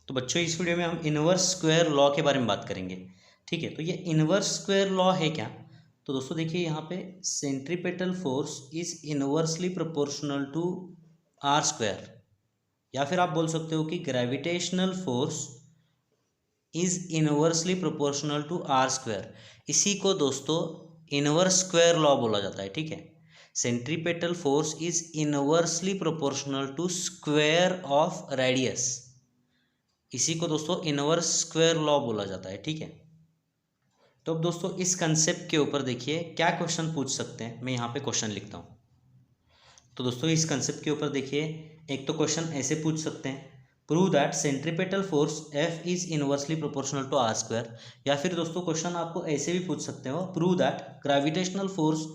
तो बच्चों इस वीडियो में हम इनवर्स स्क्वायर लॉ के बारे में बात करेंगे। ठीक है, तो ये इनवर्स स्क्वायर लॉ है क्या? तो दोस्तों देखिए यहाँ पे centripetal force is inversely proportional to r square, या फिर आप बोल सकते हो कि gravitational force is inversely proportional to r square. इसी को दोस्तों इनवर्स स्क्वायर लॉ बोला जाता है। ठीक है, centripetal force is inversely proportional to square of radius. इसी को दोस्तों इनवर्स स्क्वायर लॉ बोला जाता है। ठीक है, तो अब दोस्तों इस कंसेप्ट के ऊपर देखिए क्या क्वेश्चन पूछ सकते हैं। मैं यहाँ पे क्वेश्चन लिखता हूँ। तो दोस्तों इस कंसेप्ट के ऊपर देखिए, एक तो क्वेश्चन ऐसे पूछ सकते हैं, prove that centripetal force F is inversely proportional to r square. या फिर दोस्तों क्वेश्चन आपको ऐसे भी पूछ सकते हो, prove that gravitational force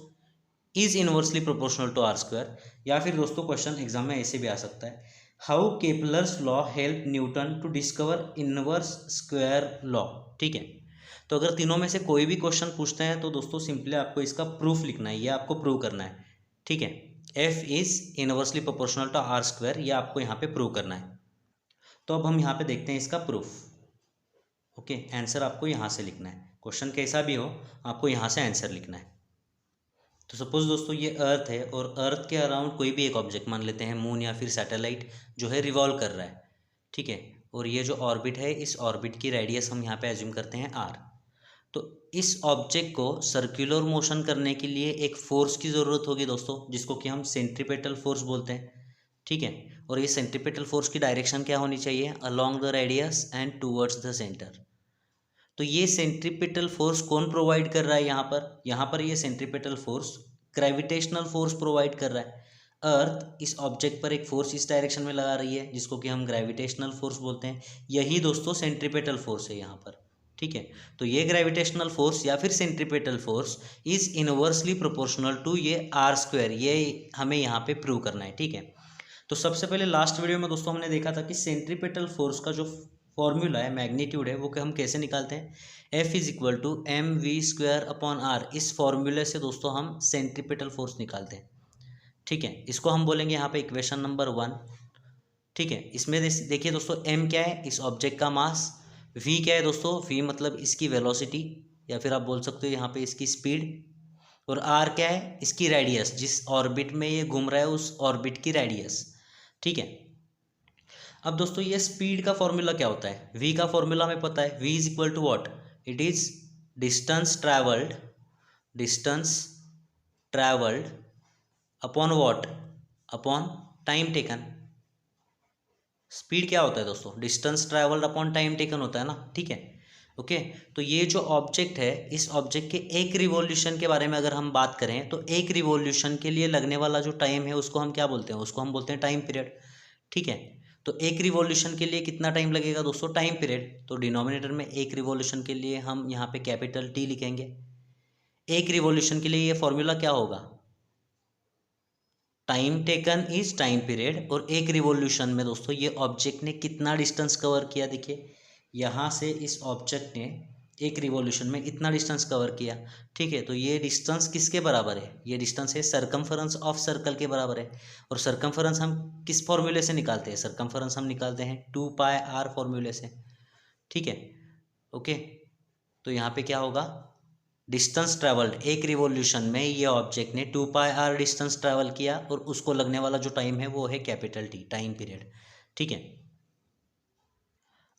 is inversely proportional to r square. या फिर दोस्तों क्वेश्चन एग्जाम में ऐसे भी आ सकता है, how Kepler's law help Newton to discover inverse square law. ठीक है, तो अगर तीनों में से कोई भी क्वेश्चन पूछते हैं तो दोस्तों सिंपली आपको इसका प्रूफ लिखना है, ये आपको प्रूव करना है। ठीक है, F is inversely proportional to r square, ये आपको यहाँ पे प्रूव करना है। तो अब हम यहाँ पे देखते हैं इसका प्रूफ। ओके, आंसर आपको यहाँ से लिखना है, क्वेश्चन कैसा भी हो आपको यहाँ से आंसर लिखना है। तो सपोज दोस्तों ये अर्थ है और अर्थ के अराउंड कोई भी एक ऑब्जेक्ट मान लेते हैं, मून या फिर सैटेलाइट, जो है रिवॉल्व कर रहा है। ठीक है, और ये जो ऑर्बिट है, इस ऑर्बिट की रेडियस हम यहाँ पे एज्यूम करते हैं आर। तो इस ऑब्जेक्ट को सर्कुलर मोशन करने के लिए एक फोर्स की ज़रूरत होगी दोस्तों, जिसको कि हम सेंट्रीपेटल फोर्स बोलते हैं। ठीक है, और ये सेंट्रीपेटल फोर्स की डायरेक्शन क्या होनी चाहिए? Along the radius and towards the centre. तो ये सेंट्रीपेटल फोर्स कौन प्रोवाइड कर रहा है? यहाँ पर ये centripetal force gravitational force provide कर रहा है। अर्थ इस ऑब्जेक्ट पर एक फोर्स इस डायरेक्शन में लगा रही है, जिसको कि हम ग्रेविटेशनल फोर्स बोलते हैं। यही दोस्तों सेंट्रीपेटल फोर्स है यहाँ पर। ठीक है, तो ये ग्रेविटेशनल फोर्स या फिर centripetal force is inversely proportional to ये आर स्क्वायर, ये हमें यहाँ पे प्रूव करना है। ठीक है, तो सबसे पहले लास्ट वीडियो में दोस्तों हमने देखा था कि सेंट्रीपेटल फोर्स का जो फॉर्मूला है, मैग्नीट्यूड है, वो हम कैसे निकालते हैं? F is equal to m v square upon r. इस फॉर्मूले से दोस्तों हम सेंट्रीपेटल फोर्स निकालते हैं। ठीक है, इसको हम बोलेंगे यहाँ पे इक्वेशन नंबर 1। ठीक है, इसमें देखिए दोस्तों, एम क्या है? इस ऑब्जेक्ट का मास। वी क्या है दोस्तों? वी मतलब इसकी वेलोसिटी, या फिर आप बोल सकते हो यहाँ पे इसकी स्पीड। और आर क्या है? इसकी रेडियस, जिस ऑर्बिट में ये घूम रहा है उस ऑर्बिट की रेडियस। ठीक है, अब दोस्तों ये स्पीड का फॉर्मूला क्या होता है? v का फॉर्मूला हमें पता है, v is equal to what? It is distance travelled upon what? Upon time taken. Speed क्या होता है दोस्तों? Distance travelled upon time taken होता है ना। ठीक है, ओके, तो ये जो ऑब्जेक्ट है, इस ऑब्जेक्ट के एक रिवॉल्यूशन के बारे में अगर हम बात करें तो एक रिवॉल्यूशन के लिए लगने वाला जो टाइम है उसको हम क्या बोलते हैं? उसको हम बोलते हैं टाइम पीरियड। ठीक है, तो एक रिवॉल्यूशन के लिए कितना टाइम लगेगा दोस्तों? Time period. तो डिनोमिनेटर में एक रिवॉल्यूशन के लिए हम यहाँ पे कैपिटल टी लिखेंगे। एक रिवॉल्यूशन के लिए ये फॉर्मूला क्या होगा? Time taken is time period. और एक रिवॉल्यूशन में दोस्तों ये ऑब्जेक्ट ने कितना डिस्टेंस कवर किया? देखिए, यहाँ से इस ऑब्जेक्ट ने एक रिवॉल्यूशन में इतना डिस्टेंस कवर किया। ठीक है, तो ये डिस्टेंस किसके बराबर है? ये डिस्टेंस है सरकमफरेंस ऑफ सर्कल के बराबर है। और सरकमफरेंस हम किस फॉर्मूले से निकालते हैं? सरकमफरेंस हम निकालते हैं 2πr फॉर्मूले से। ठीक है, ओके, तो यहाँ पे क्या होगा? डिस्टेंस ट्रैवल्ड, एक रिवॉल्यूशन में ये ऑब्जेक्ट ने 2πr डिस्टेंस ट्रैवल किया, और उसको लगने वाला जो टाइम है वो है कैपिटल टी, टाइम पीरियड। ठीक है,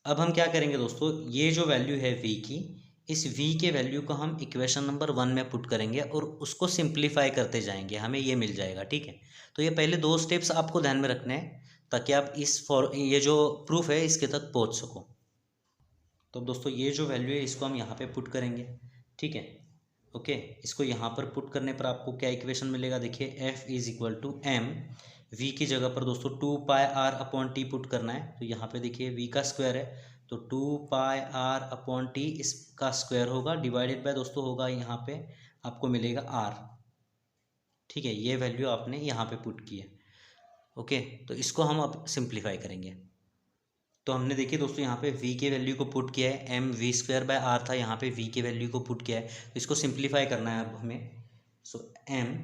अब हम क्या करेंगे दोस्तों, ये जो वैल्यू है v की, इस v के वैल्यू को हम इक्वेशन नंबर 1 में पुट करेंगे और उसको सिंप्लीफाई करते जाएंगे, हमें ये मिल जाएगा। ठीक है, तो ये पहले 2 स्टेप्स आपको ध्यान में रखने हैं ताकि आप ये जो प्रूफ है इसके तक पहुंच सको। तो दोस्तों ये जो वैल्यू है इसको हम यहाँ पे पुट करेंगे। ठीक है, ओके, इसको यहाँ पर पुट करने पर आपको क्या इक्वेशन मिलेगा? देखिए, F is equal to m, v की जगह पर दोस्तों 2πr अपॉन टी पुट करना है। तो यहाँ पे देखिए v का स्क्वायर है, तो 2πr अपॉन टी इसका स्क्वायर होगा, डिवाइडेड बाय दोस्तों होगा यहाँ पे आपको मिलेगा r। ठीक है, ये वैल्यू आपने यहाँ पे पुट की है। ओके, तो इसको हम अब सिंप्लीफाई करेंगे। तो हमने देखिए दोस्तों यहाँ पे v के वैल्यू को पुट किया है, m v square by r था, यहाँ पे v के वैल्यू को पुट किया है, तो इसको सिंप्लीफाई करना है अब हमें। सो m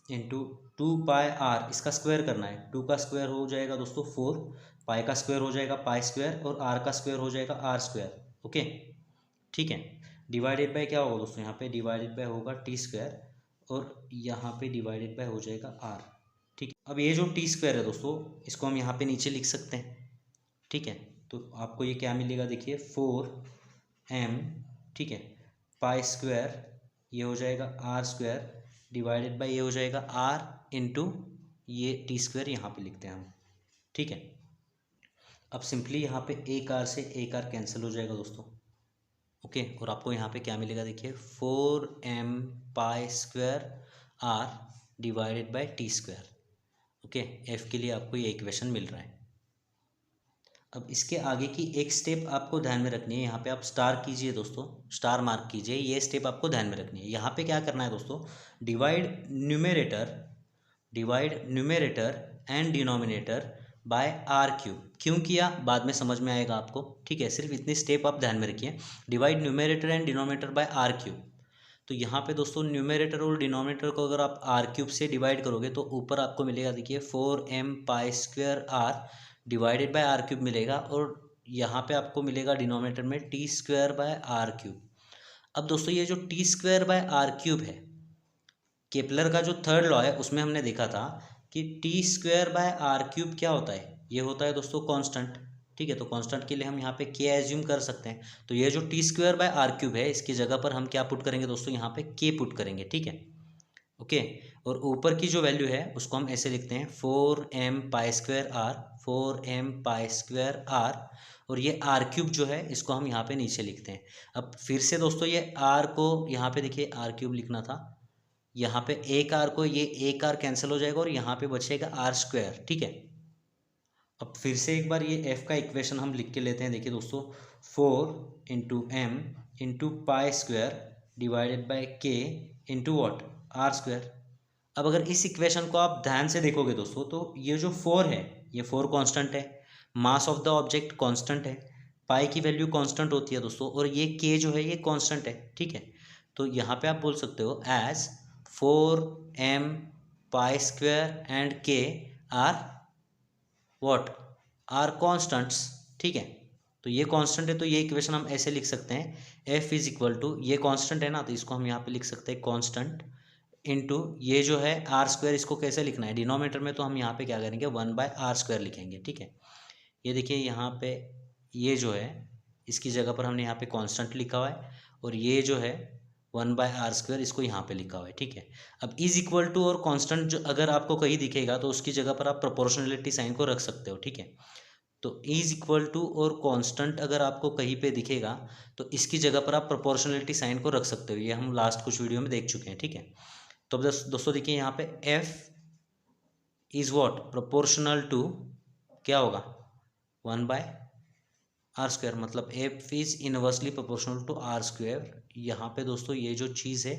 इंटू 2πr, इसका स्क्वायर करना है, 2 का स्क्वायर हो जाएगा दोस्तों 4, पाई का स्क्वायर हो जाएगा पाई स्क्वायर और आर का स्क्वायर हो जाएगा आर स्क्वायर। ओके, ठीक है। डिवाइडेड बाय क्या होगा दोस्तों, यहाँ पे डिवाइडेड बाय होगा टी स्क्वायर और यहाँ पे डिवाइडेड बाय हो जाएगा आर। ठीक है, अब ये जो टी स्क्वायर है दोस्तों, इसको हम यहाँ पे नीचे लिख सकते हैं। ठीक है, तो आपको ये क्या मिलेगा, देखिए 4m, ठीक है, पाई स्क्वायर ये हो जाएगा आर स्क्वायर डिवाइडेड बाय ये हो जाएगा आर इंटू ये टी स्क्वायर यहाँ पे लिखते हैं हम। ठीक है, अब सिंपली यहाँ पे एक आर से एक आर कैंसिल हो जाएगा दोस्तों। ओके, और आपको यहाँ पे क्या मिलेगा, देखिए 4m pi square r divided by t square. Okay, F के लिए आपको ये इक्वेशन मिल रहा है। अब इसके आगे की एक स्टेप आपको ध्यान में रखनी है, यहाँ पे आप स्टार कीजिए दोस्तों, स्टार मार्क कीजिए, ये स्टेप आपको ध्यान में रखनी है। यहाँ पे क्या करना है दोस्तों, divide numerator and denominator by r cube. क्यों किया बाद में समझ में आएगा आपको। ठीक है, सिर्फ इतनी स्टेप आप ध्यान में रखिए, divide numerator and denominator by r cube. तो यहाँ पे दोस्तों न्यूमेरेटर और डिनोमिनेटर को अगर आप आर क्यूब से डिवाइड करोगे तो ऊपर आपको मिलेगा, देखिए 4m pi square r divided by r cube मिलेगा, और यहाँ पे आपको मिलेगा डिनोमिनेटर में t square by r cube. अब दोस्तों ये जो t square by r cube है, केपलर का जो थर्ड लॉ है उसमें हमने देखा था कि t square by r cube क्या होता है, ये होता है दोस्तों कांस्टेंट। ठीक है, तो कांस्टेंट के लिए हम यहाँ पे के एज्यूम कर सकते हैं। तो ये जो t square by r cube है, इसकी जगह पर हम क्या पुट करेंगे दोस्तों, यहाँ पे के पुट करेंगे। ठीक है, ओके, और ऊपर की जो वैल्यू है उसको हम ऐसे लिखते हैं 4m pi square r, 4m pi square r, और ये आर क्यूब जो है इसको हम यहाँ पे नीचे लिखते हैं। अब फिर से दोस्तों ये आर को यहाँ पे देखिए आर क्यूब लिखना था, यहाँ पे एक आर को ये एक आर कैंसिल हो जाएगा और यहाँ पे बचेगा आर स्क्वायर। ठीक है, अब फिर से एक बार ये एफ का इक्वेशन हम लिख के लेते हैं। देखिए दोस्तों 4 into m into pi square divided by k into what r square. अब अगर इस इक्वेशन को आप ध्यान से देखोगे दोस्तों, तो ये जो 4 है ये 4 कांस्टेंट है, mass of the object constant है, पाई की वैल्यू कांस्टेंट होती है दोस्तों, और ये के जो है ये कांस्टेंट है। ठीक है, तो यहाँ पे आप बोल सकते हो as 4m pi square and k r what are constants. ठीक है, तो ये कांस्टेंट है तो ये इक्वेशन हम ऐसे लिख सकते हैं, एफ इज इक्वल टू, ये कांस्टेंट है ना तो इसको हम यहाँ पे लिख सकते हैं कांस्टेंट इनटू ये जो है आर स्क्वायर। इसको कैसे लिखना है, डिनोमिनेटर में तो हम यहाँ पे क्या करेंगे 1/r स्क्वायर लिखेंगे। ठीक है, ये देखिए यहाँ पे ये जो है इसकी जगह पर हमने यहाँ पे कांस्टेंट लिखा हुआ है, और ये जो है 1/r स्क्वायर इसको यहाँ पे लिखा हुआ है। ठीक है, अब इज इक्वल टू और कांस्टेंट जो अगर आपको कहीं दिखेगा तो उसकी जगह पर आप प्रोपोर्शनलिटी साइन को रख सकते हो। ठीक है, तो इज इक्वल टू और कांस्टेंट अगर आपको कहीं पे दिखेगा तो इसकी जगह पर आप प्रोपोर्शनलिटी साइन को रख सकते हो, ये हम लास्ट कुछ वीडियो में देख चुके हैं। ठीक है, तो अब दोस्तों देखिए यहाँ पे F is what proportional to क्या होगा 1/r स्क्वायर, मतलब F is inversely proportional to r square. यहाँ पे दोस्तों ये जो चीज़ है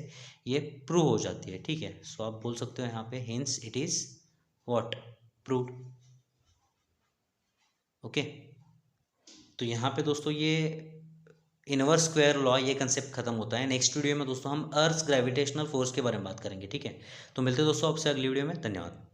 ये प्रूव हो जाती है। ठीक है, सो आप बोल सकते हो यहाँ पे hints it is what proved. Okay, तो यहाँ पे दोस्तों ये इनवर्स स्क्वायर लॉ ये कंसेप्ट खत्म होता है। नेक्स्ट वीडियो में दोस्तों हम अर्थ ग्रेविटेशनल फोर्स के बारे में बात करेंगे। ठीक है, तो मिलते हैं दोस्तों आपसे अगली वीडियो में। धन्यवाद।